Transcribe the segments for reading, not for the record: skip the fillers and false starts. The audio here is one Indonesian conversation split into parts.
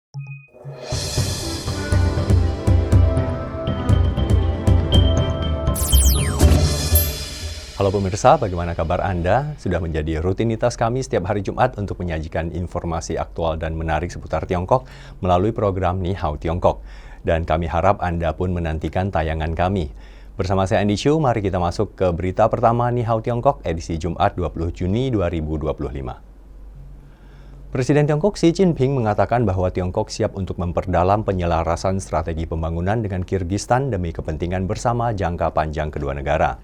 Halo pemirsa, bagaimana kabar Anda? Sudah menjadi rutinitas kami setiap hari Jumat untuk menyajikan informasi aktual dan menarik seputar Tiongkok melalui program Ni Hao Tiongkok. Dan kami harap Anda pun menantikan tayangan kami. Bersama saya Andy Chu, mari kita masuk ke berita pertama Ni Hao Tiongkok edisi Jumat 20 Juni 2025. Presiden Tiongkok Xi Jinping mengatakan bahwa Tiongkok siap untuk memperdalam penyelarasan strategi pembangunan dengan Kirgistan demi kepentingan bersama jangka panjang kedua negara.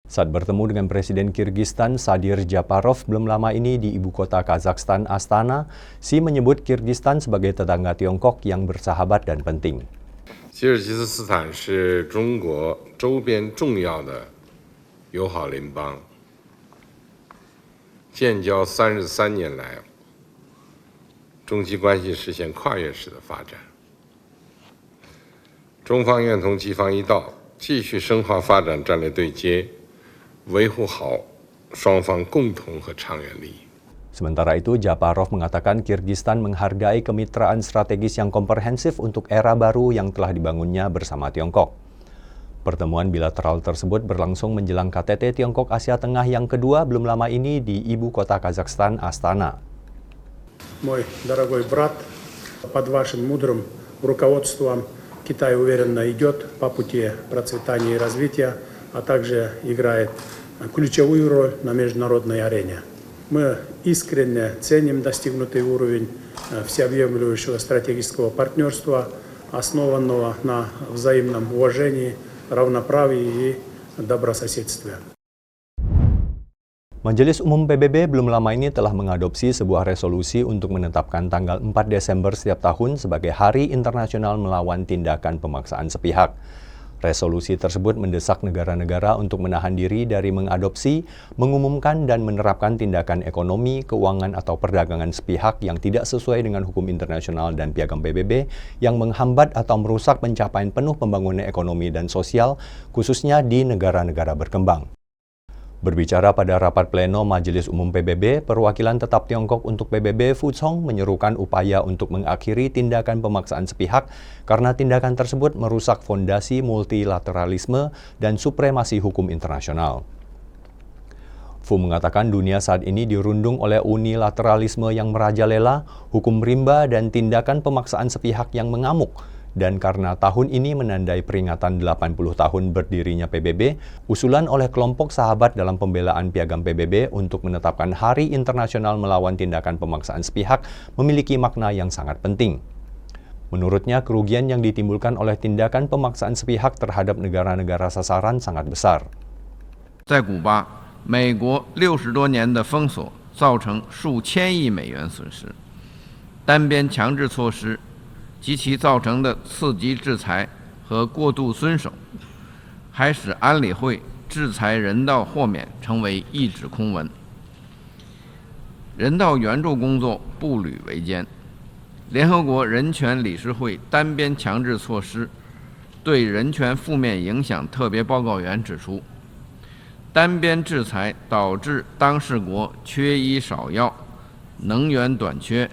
Saat bertemu dengan Presiden Kirgistan Sadir Japarov belum lama ini di ibu kota Kazakhstan, Astana, Xi menyebut Kirgistan sebagai tetangga Tiongkok yang bersahabat dan penting. 吉尔吉斯斯坦是中国周边重要的友好邻邦，建交33年来，中吉关系实现跨越式的发展。中方愿同吉方一道，继续深化发展战略对接，维护好双方共同和长远利益。 Sementara itu, Japarov mengatakan Kirgistan menghargai kemitraan strategis yang komprehensif untuk era baru yang telah dibangunnya bersama Tiongkok. Pertemuan bilateral tersebut berlangsung menjelang KTT Tiongkok Asia Tengah yang kedua belum lama ini di ibu kota Kazakhstan, Astana. Мой дорогой брат, под вашим мудрым руководством Китай уверенно идет по пути процветания и развития, а также играет ключевую роль на международной арене. Мы искренне ценим достигнутый уровень всеобъемлющего стратегического партнерства, основанного на взаимном уважении, равноправии и добрососедстве. Majelis Umum PBB belum lama ini telah mengadopsi sebuah resolusi untuk menetapkan tanggal 4 Desember setiap tahun sebagai Hari Internasional Melawan Tindakan Pemaksaan Sepihak. Resolusi tersebut mendesak negara-negara untuk menahan diri dari mengadopsi, mengumumkan dan menerapkan tindakan ekonomi, keuangan atau perdagangan sepihak yang tidak sesuai dengan hukum internasional dan piagam PBB yang menghambat atau merusak pencapaian penuh pembangunan ekonomi dan sosial, khususnya di negara-negara berkembang. Berbicara pada rapat pleno Majelis Umum PBB, perwakilan tetap Tiongkok untuk PBB Fu Chong menyerukan upaya untuk mengakhiri tindakan pemaksaan sepihak karena tindakan tersebut merusak fondasi multilateralisme dan supremasi hukum internasional. Fu mengatakan dunia saat ini dirundung oleh unilateralisme yang merajalela, hukum rimba dan tindakan pemaksaan sepihak yang mengamuk. Dan karena tahun ini menandai peringatan 80 tahun berdirinya PBB, usulan oleh kelompok sahabat dalam pembelaan piagam PBB untuk menetapkan Hari Internasional Melawan Tindakan Pemaksaan Sepihak memiliki makna yang sangat penting. Menurutnya, kerugian yang ditimbulkan oleh tindakan pemaksaan sepihak terhadap negara-negara sasaran sangat besar. 在古巴，美国60多年的封锁造成数千亿美元损失，单边强制措施 及其造成的刺激制裁和过度遵守，还使安理会制裁人道豁免成为一纸空文。人道援助工作步履维艰。联合国人权理事会单边强制措施对人权负面影响特别报告员指出，单边制裁导致当事国缺医少药、能源短缺、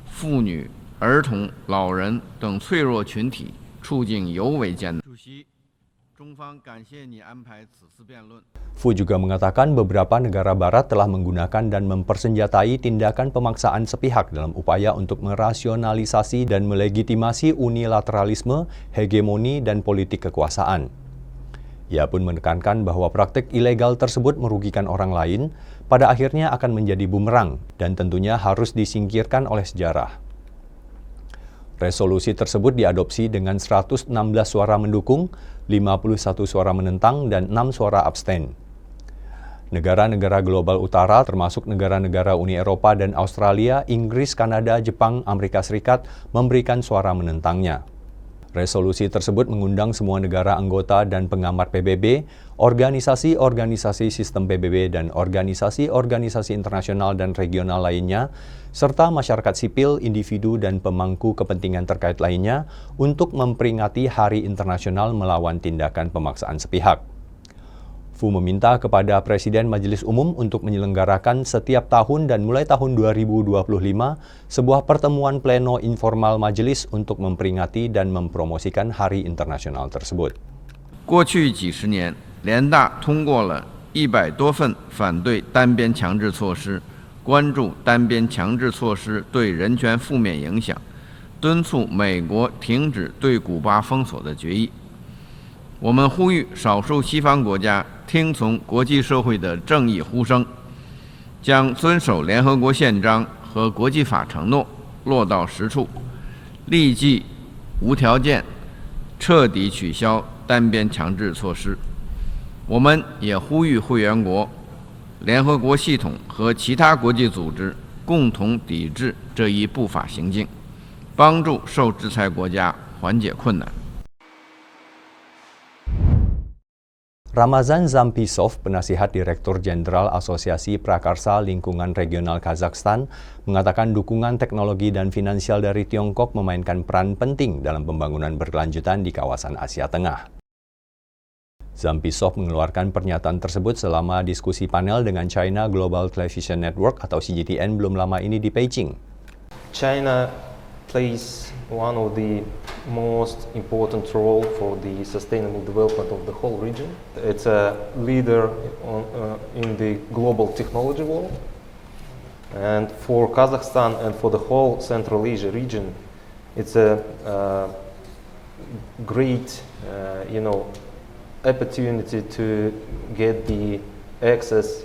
妇女 儿童、老人等脆弱群体处境尤为艰难。主席，中方感谢你安排此次辩论。 Fu juga mengatakan beberapa negara barat telah menggunakan dan mempersenjatai tindakan pemaksaan sepihak dalam upaya untuk merasionalisasi dan melegitimasi unilateralisme, hegemoni, dan politik kekuasaan. Ia pun menekankan bahwa praktik ilegal tersebut merugikan orang lain, pada akhirnya akan menjadi bumerang dan tentunya harus disingkirkan oleh sejarah. Resolusi tersebut diadopsi dengan 116 suara mendukung, 51 suara menentang, dan 6 suara abstain. Negara-negara global utara termasuk negara-negara Uni Eropa dan Australia, Inggris, Kanada, Jepang, Amerika Serikat memberikan suara menentangnya. Resolusi tersebut mengundang semua negara anggota dan pengamat PBB, organisasi-organisasi sistem PBB dan organisasi-organisasi internasional dan regional lainnya, serta masyarakat sipil, individu, dan pemangku kepentingan terkait lainnya untuk memperingati Hari Internasional Melawan Tindakan Pemaksaan Sepihak. Fu meminta kepada Presiden Majelis Umum untuk menyelenggarakan setiap tahun dan mulai tahun 2025 sebuah pertemuan pleno informal majelis untuk memperingati dan mempromosikan Hari Internasional tersebut. 过去几十年，联大通过了100多份反对单边强制措施、关注单边强制措施对人权负面影响、敦促美国停止对古巴封锁的决议。我们呼吁少数西方国家听从国际社会的正义呼声，将遵守联合国宪章和国际法承诺落到实处，立即无条件彻底取消单边强制措施。我们也呼吁会员国、联合国系统和其他国际组织共同抵制这一不法行径，帮助受制裁国家缓解困难。Ramazan Zampisov, penasihat Direktur Jenderal Asosiasi Prakarsa Lingkungan Regional Kazakhstan, mengatakan dukungan teknologi dan finansial dari Tiongkok memainkan peran penting dalam pembangunan berkelanjutan di kawasan Asia Tengah. Zampisov mengeluarkan pernyataan tersebut selama diskusi panel dengan China Global Television Network atau CGTN belum lama ini di Beijing. China plays one of the most important role for the sustainable development of the whole region. It's a leader in the global technology world. And for Kazakhstan and for the whole Central Asia region, it's a great, opportunity to get the access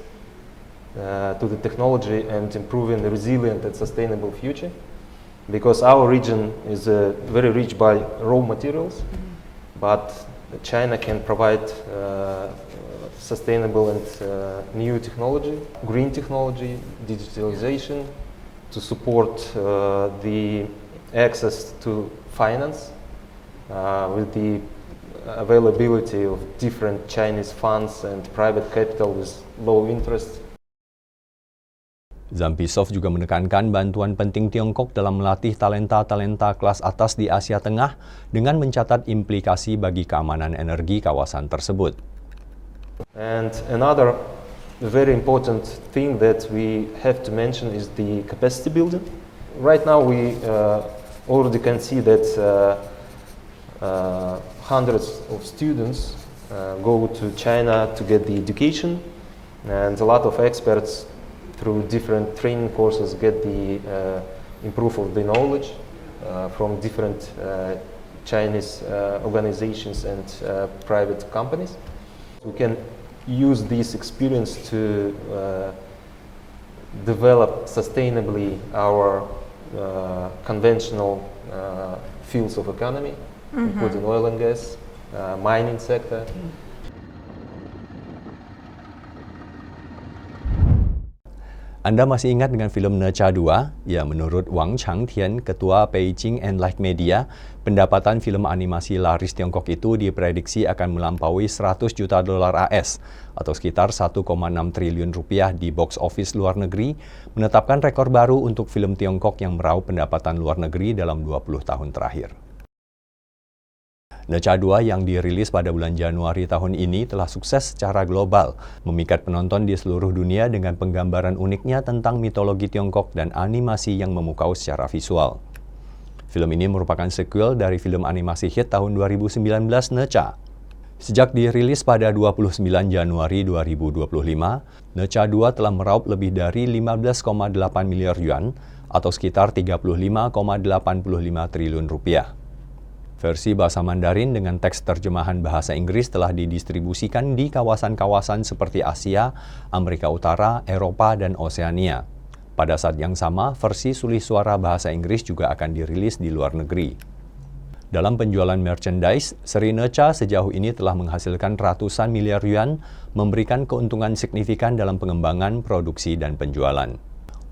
to the technology and improving the resilient and sustainable future. Because our region is very rich by raw materials, but China can provide sustainable and new technology, green technology, digitalization, to support the access to finance with the availability of different Chinese funds and private capital with low interest. Zampisov juga menekankan bantuan penting Tiongkok dalam melatih talenta-talenta kelas atas di Asia Tengah dengan mencatat implikasi bagi keamanan energi kawasan tersebut. And another very important thing that we have to mention is the capacity building. Right now we already can see that hundreds of students go to China to get the education, and a lot of experts through different training courses get the improve of the knowledge from different Chinese organizations and private companies. We can use this experience to develop sustainably our conventional fields of economy, including oil and gas, mining sector. Anda masih ingat dengan film Neca 2? Ya, menurut Wang Changtian, Ketua Beijing Enlight Media, pendapatan film animasi laris Tiongkok itu diprediksi akan melampaui 100 juta dolar AS atau sekitar 1,6 triliun rupiah di box office luar negeri, menetapkan rekor baru untuk film Tiongkok yang meraup pendapatan luar negeri dalam 20 tahun terakhir. Neca 2 yang dirilis pada bulan Januari tahun ini telah sukses secara global, memikat penonton di seluruh dunia dengan penggambaran uniknya tentang mitologi Tiongkok dan animasi yang memukau secara visual. Film ini merupakan sequel dari film animasi hit tahun 2019 Neca. Sejak dirilis pada 29 Januari 2025, Neca 2 telah meraup lebih dari 15,8 miliar yuan atau sekitar 35,85 triliun rupiah. Versi bahasa Mandarin dengan teks terjemahan bahasa Inggris telah didistribusikan di kawasan-kawasan seperti Asia, Amerika Utara, Eropa, dan Oseania. Pada saat yang sama, versi sulih suara bahasa Inggris juga akan dirilis di luar negeri. Dalam penjualan merchandise, seri Neca sejauh ini telah menghasilkan ratusan miliar yuan, memberikan keuntungan signifikan dalam pengembangan, produksi, dan penjualan.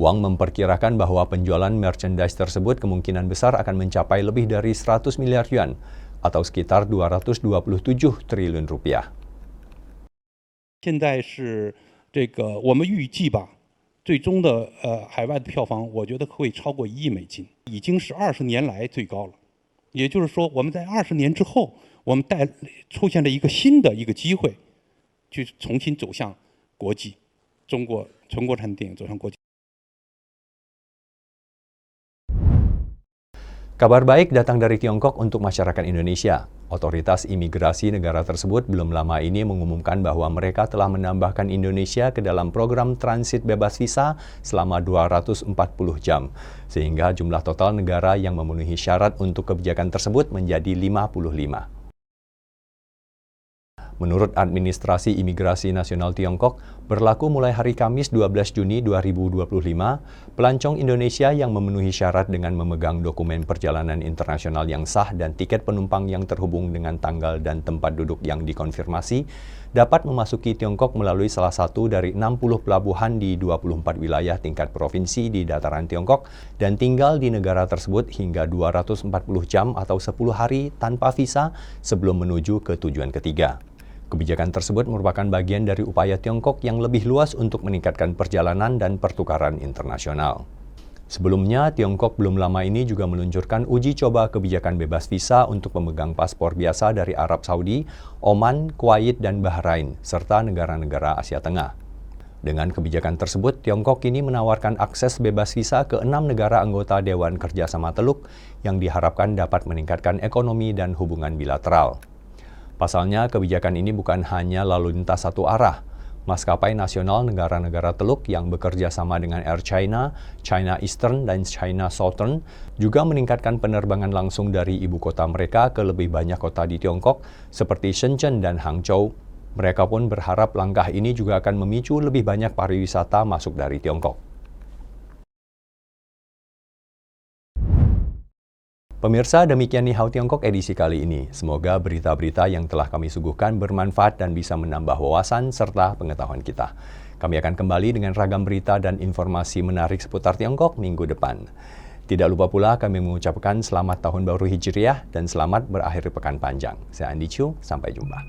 Wang memperkirakan bahwa penjualan merchandise tersebut kemungkinan besar akan mencapai lebih dari 100 miliar yuan atau sekitar 227 triliun rupiah. 现在是这个我们预计吧，最终的海外的票房，我觉得会超过1亿美金，已经是20年来最高了。也就是说，我们在20年之后，我们出现了一个新的机会，去重新走向国际，纯国产电影走向国际。 Kabar baik datang dari Tiongkok untuk masyarakat Indonesia. Otoritas imigrasi negara tersebut belum lama ini mengumumkan bahwa mereka telah menambahkan Indonesia ke dalam program transit bebas visa selama 240 jam. Sehingga jumlah total negara yang memenuhi syarat untuk kebijakan tersebut menjadi 55. Menurut Administrasi Imigrasi Nasional Tiongkok, berlaku mulai hari Kamis 12 Juni 2025, pelancong Indonesia yang memenuhi syarat dengan memegang dokumen perjalanan internasional yang sah dan tiket penumpang yang terhubung dengan tanggal dan tempat duduk yang dikonfirmasi dapat memasuki Tiongkok melalui salah satu dari 60 pelabuhan di 24 wilayah tingkat provinsi di dataran Tiongkok dan tinggal di negara tersebut hingga 240 jam atau 10 hari tanpa visa sebelum menuju ke tujuan ketiga. Kebijakan tersebut merupakan bagian dari upaya Tiongkok yang lebih luas untuk meningkatkan perjalanan dan pertukaran internasional. Sebelumnya, Tiongkok belum lama ini juga meluncurkan uji coba kebijakan bebas visa untuk pemegang paspor biasa dari Arab Saudi, Oman, Kuwait, dan Bahrain, serta negara-negara Asia Tengah. Dengan kebijakan tersebut, Tiongkok kini menawarkan akses bebas visa ke 6 negara anggota Dewan Kerjasama Teluk yang diharapkan dapat meningkatkan ekonomi dan hubungan bilateral. Pasalnya, kebijakan ini bukan hanya lalu lintas satu arah. Maskapai nasional negara-negara Teluk yang bekerja sama dengan Air China, China Eastern, dan China Southern juga meningkatkan penerbangan langsung dari ibu kota mereka ke lebih banyak kota di Tiongkok seperti Shenzhen dan Hangzhou. Mereka pun berharap langkah ini juga akan memicu lebih banyak pariwisata masuk dari Tiongkok. Pemirsa, demikian Ni Hao Tiongkok edisi kali ini. Semoga berita-berita yang telah kami suguhkan bermanfaat dan bisa menambah wawasan serta pengetahuan kita. Kami akan kembali dengan ragam berita dan informasi menarik seputar Tiongkok minggu depan. Tidak lupa pula kami mengucapkan selamat tahun baru Hijriah dan selamat berakhir pekan panjang. Saya Andi Chu, sampai jumpa.